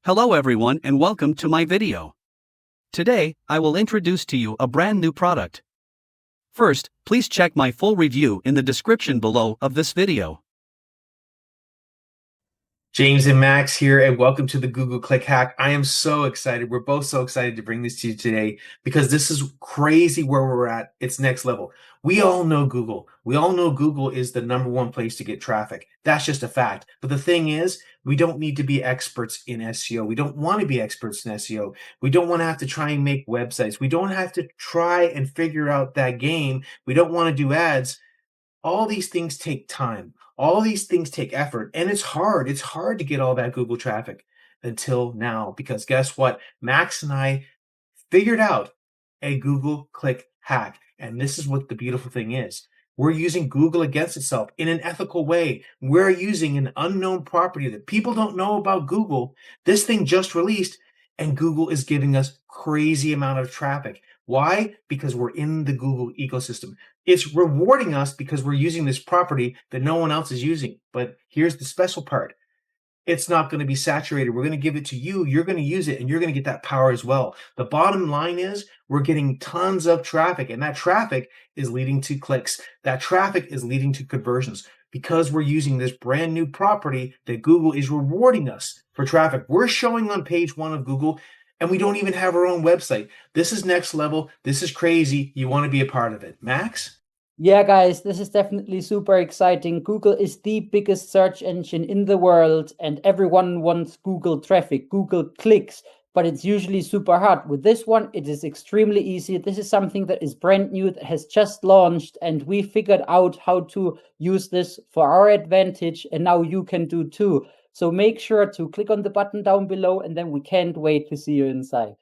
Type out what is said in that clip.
Hello everyone and welcome to my video. Today, I will introduce to you a brand new product. First, please check my full review in the description below of this video. James and Max here, and welcome to the Google Click Hack. I am so excited. We're both so excited to bring this to you today because this is crazy where we're at. It's next level. We all know Google. We all know Google is the #1 place to get traffic. That's just a fact. But the thing is, we don't need to be experts in SEO. We don't want to be experts in SEO. We don't want to have to try and make websites. We don't have to try and figure out that game. We don't want to do ads. All these things take time. All these things take effort, and it's hard. It's hard to get all that Google traffic until now, because guess what? Max and I figured out a Google Click hack, and this is what the beautiful thing is. We're using Google against itself in an ethical way. We're using an unknown property that people don't know about Google. This thing just released, and Google is giving us crazy amount of traffic. Why? Because we're in the Google ecosystem. It's rewarding us because we're using this property that no one else is using. But here's the special part. It's not going to be saturated. We're going to give it to you. You're going to use it and you're going to get that power as well. The bottom line is we're getting tons of traffic, and that traffic is leading to clicks. That traffic is leading to conversions because we're using this brand new property that Google is rewarding us for traffic. We're showing on page 1 of Google, and we don't even have our own website. This is next level. This is crazy. You want to be a part of it. Max? Yeah, guys, this is definitely super exciting. Google is the biggest search engine in the world, and everyone wants Google traffic, Google clicks, but it's usually super hard. With this one, it is extremely easy. This is something that is brand new, that has just launched, and we figured out how to use this for our advantage, and now you can do too. So make sure to click on the button down below, and then we can't wait to see you inside.